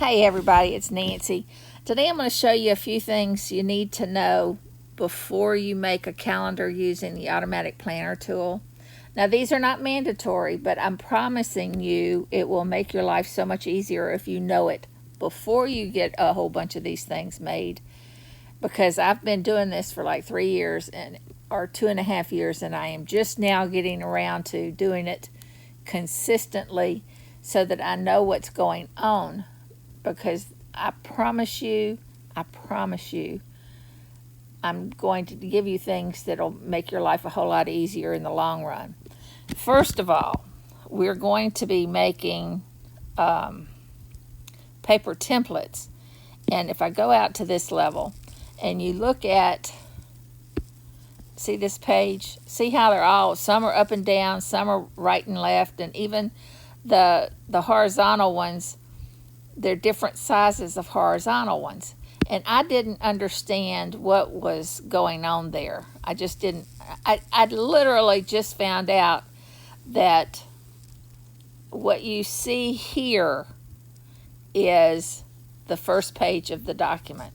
Hey everybody, it's Nancy. Today I'm going to show you a few things you need to know before you make a calendar using the automatic planner tool. Now these are not mandatory, but I'm promising you it will make your life so much easier if you know it before you get a whole bunch of these things made, because I've been doing this for like 3 years or 2.5 years, and I am just now getting around to doing it consistently so that I know what's going on. Because I promise you, I'm going to give you things that'll make your life a whole lot easier in the long run. First of all, we're going to be making paper templates. And if I go out to this level and you look at, see this page, see how they're all, some are up and down, some are right and left, and even the horizontal ones, they're different sizes of horizontal ones. And I didn't understand what was going on there. I just didn't. I literally just found out that what you see here is the first page of the document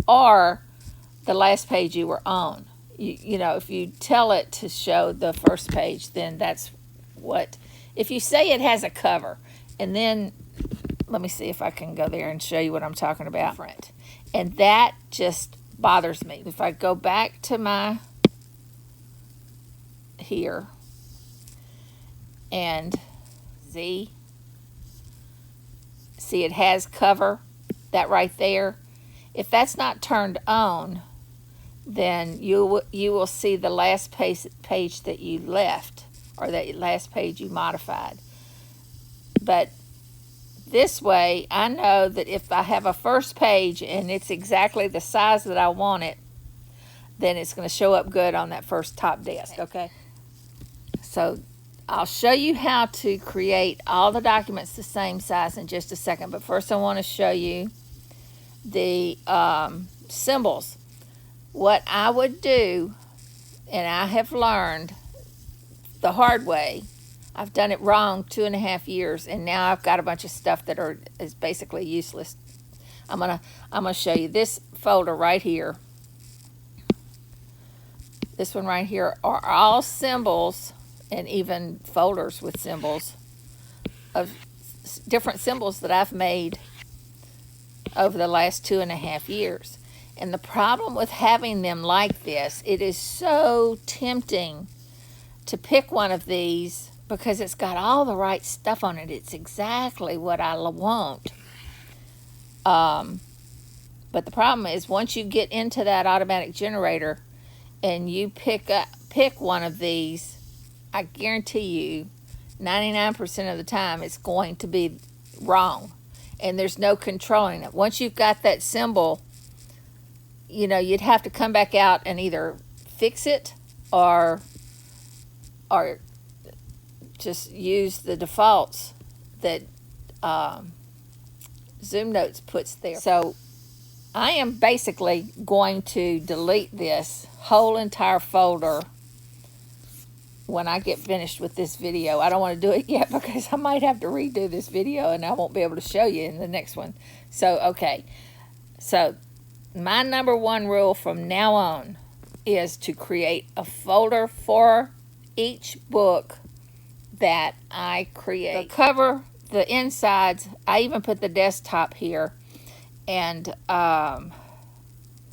or the last page you were on. You know, if you tell it to show the first page, then that's what, if you say it has a cover, and then let me see if I can go there and show you what I'm talking about. And that just bothers me. If I go back to my here and see it has cover, that right there. If that's not turned on, then you will see the last page that you left, or that last page you modified. But this way, I know that if I have a first page and it's exactly the size that I want it, then it's going to show up good on that first top desk, okay? So I'll show you how to create all the documents the same size in just a second. But first I want to show you the symbols. What I would do, and I have learned the hard way, I've done it wrong 2.5 years, and now I've got a bunch of stuff that is basically useless. I'm gonna show you this folder right here. This one right here are all symbols, and even folders with symbols of different symbols that I've made over the last 2.5 years. And the problem with having them like this, it is so tempting to pick one of these because it's got all the right stuff on it. It's exactly what I want. But the problem is, once you get into that automatic generator and you pick one of these, I guarantee you 99% of the time it's going to be wrong, and there's no controlling it. Once you've got that symbol, you know, you'd have to come back out and either fix it or just use the defaults that Zoom Notes puts there. So I am basically going to delete this whole entire folder when I get finished with this video. I don't want to do it yet because I might have to redo this video and I won't be able to show you in the next one. So, okay. So my number one rule from now on is to create a folder for each book that I create. The cover, the insides, I even put the desktop here, and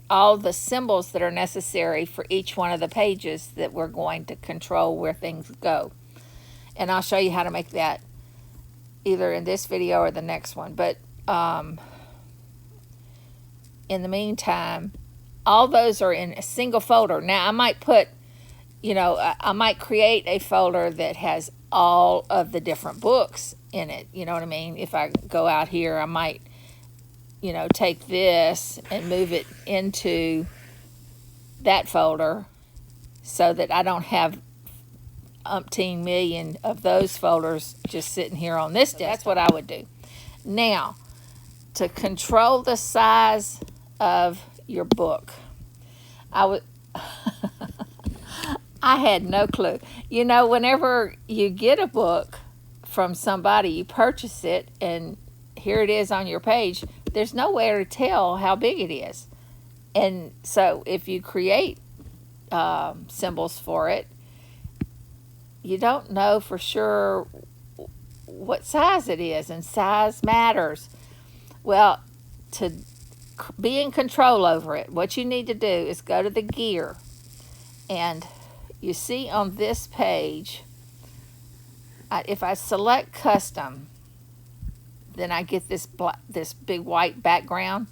all the symbols that are necessary for each one of the pages that we're going to control where things go. And I'll show you how to make that either in this video or the next one. But in the meantime, all those are in a single folder. Now I might put, you know, I might create a folder that has all of the different books in it. You know what I mean? If I go out here, I might, you know, take this and move it into that folder so that I don't have umpteen million of those folders just sitting here on this desk. That's what I would do. Now, to control the size of your book, I had no clue. You know, whenever you get a book from somebody, you purchase it, and here it is on your page, there's nowhere to tell how big it is. And so if you create symbols for it, you don't know for sure what size it is, and size matters. Well, to be in control over it, what you need to do is go to the gear, and you see on this page, if I select custom, then I get this big white background,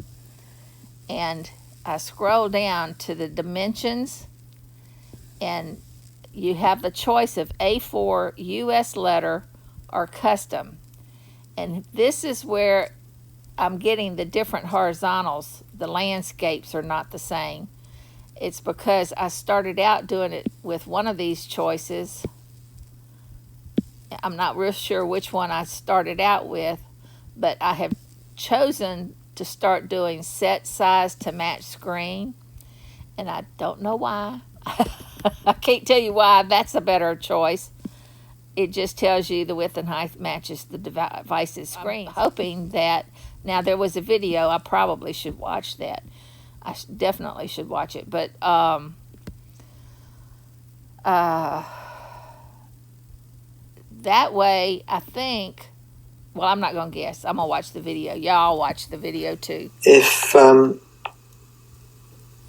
and I scroll down to the dimensions, and you have the choice of A4, US letter, or custom. And this is where I'm getting the different horizontals. The landscapes are not the same. It's because I started out doing it with one of these choices. I'm not real sure which one I started out with, but I have chosen to start doing set size to match screen, and I don't know why. I can't tell you why that's a better choice. It just tells you the width and height matches the device's screen. I'm hoping that, now there was a video, I probably should watch that. I definitely should watch it, but that way, I think, well, I'm not going to guess. I'm going to watch the video. Y'all watch the video too. If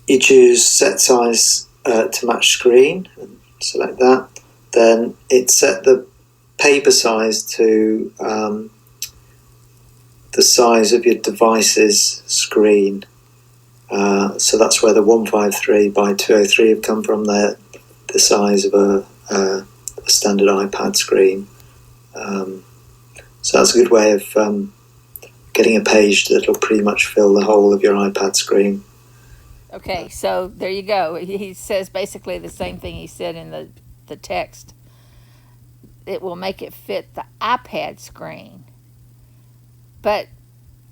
you choose set size to match screen and select that, then it set the paper size to the size of your device's screen. So that's where the 153 by 203 have come from. They're the size of a standard iPad screen. So that's a good way of getting a page that will pretty much fill the whole of your iPad screen. Okay, so there you go. He says basically the same thing he said in the text. It will make it fit the iPad screen. But,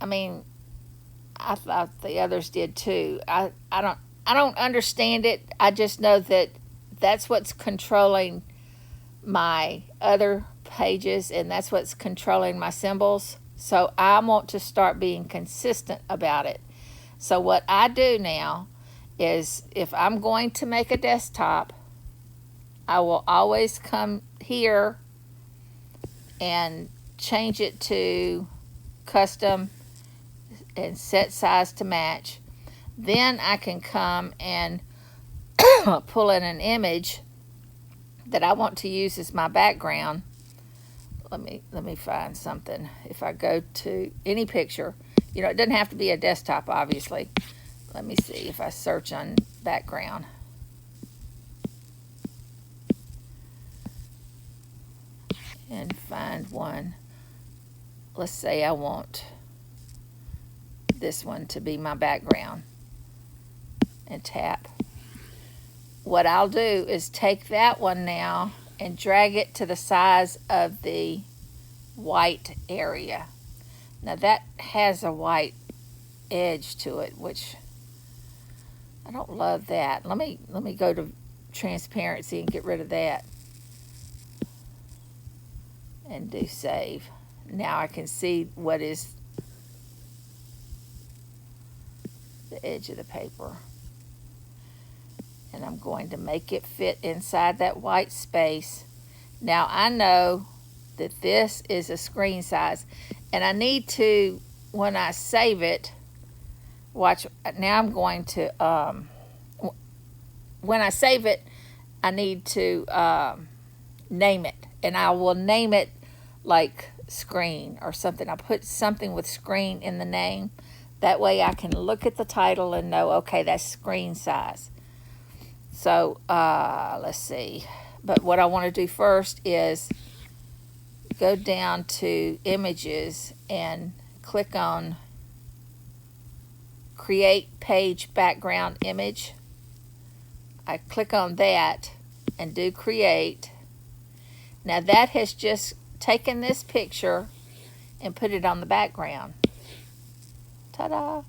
I mean, I thought the others did too. I don't understand it. I just know that that's what's controlling my other pages, and that's what's controlling my symbols. So I want to start being consistent about it. So what I do now is, if I'm going to make a desktop, I will always come here and change it to custom and set size to match. Then I can come and pull in an image that I want to use as my background. Let me find something. If I go to any picture, you know, it doesn't have to be a desktop, obviously. Let me see if I search on background. And find one. Let's say I want this one to be my background. And tap. What I'll do is take that one now and drag it to the size of the white area. Now that has a white edge to it, which I don't love that. Let me go to transparency and get rid of that. And do save. Now I can see what is the edge of the paper. And I'm going to make it fit inside that white space. Now I know that this is a screen size, and I need to, when I save it, watch, now I'm going to, when I save it, I need to name it, and I will name it like screen or something. I'll put something with screen in the name. That way I can look at the title and know, okay, that's screen size. So let's see. But what I want to do first is go down to images and click on create page background image. I click on that and do create. Now that has just taken this picture and put it on the background. Ta-da!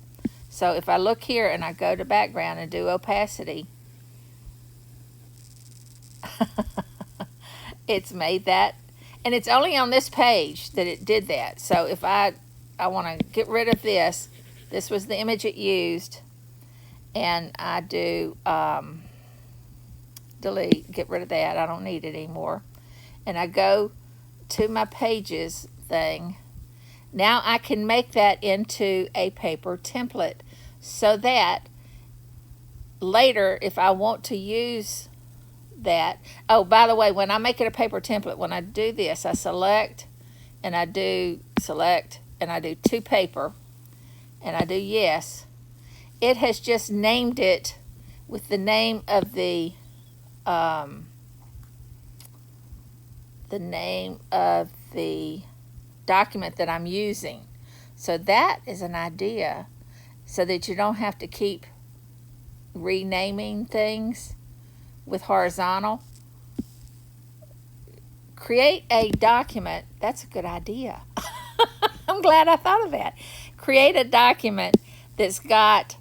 So if I look here and I go to background and do opacity, it's made that, and it's only on this page that it did that. So if I I want to get rid of this. This was the image it used. And I do delete, get rid of that. I don't need it anymore. And I go to my pages thing. Now I can make that into a paper template so that later, if I want to use that, oh, by the way, when I make it a paper template, when I do this, I select and I do select and I do to paper and I do yes. It has just named it with the name of the document that I'm using. So that is an idea, so that you don't have to keep renaming things with horizontal. Create a document. That's a good idea. I'm glad I thought of that. Create a document that's got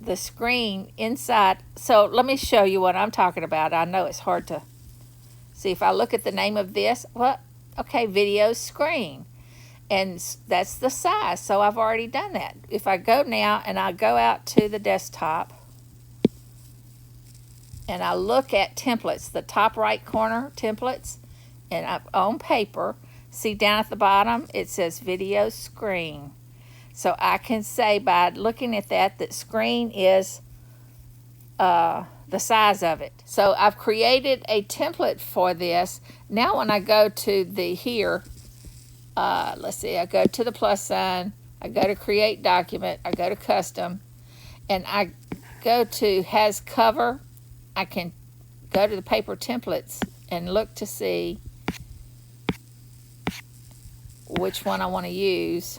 the screen inside. So let me show you what I'm talking about. I know it's hard to see. If I look at the name of this, what? Okay, video screen. And that's the size. So I've already done that. If I go now and I go out to the desktop and I look at templates, the top right corner templates, and up on paper, see down at the bottom, it says video screen. So I can say by looking at that screen is the size of it. So I've created a template for this. Now when I go to the here, let's see, I go to the plus sign, I go to create document, I go to custom, and I go to has cover. I can go to the paper templates and look to see which one I want to use.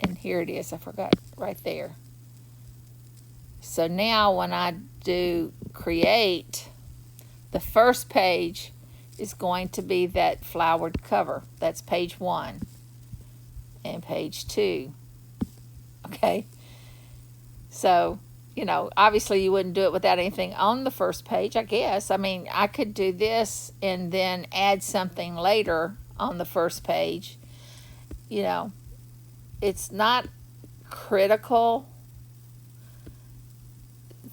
And here it is, I forgot, right there. So now when I do create, the first page is going to be that flowered cover. That's page 1 and page 2. Okay? So, you know, obviously you wouldn't do it without anything on the first page, I guess. I mean, I could do this and then add something later on the first page. You know, it's not critical.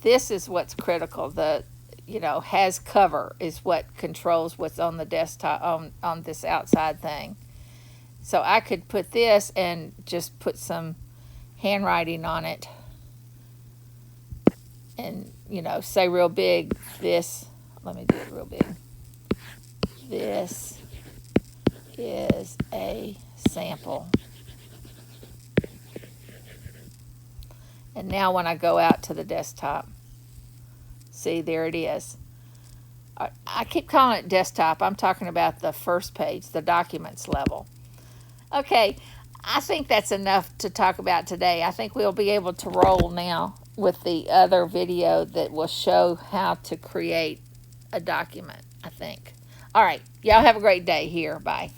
This is what's critical. The, you know, has cover is what controls what's on the desktop, on this outside thing. So I could put this and just put some handwriting on it and, you know, say real big, this, let me do it real big. This is a sample. And now when I go out to the desktop, see, there it is. I keep calling it desktop. I'm talking about the first page, the documents level. Okay, I think that's enough to talk about today. I think we'll be able to roll now with the other video that will show how to create a document, I think. All right, y'all have a great day here. Bye.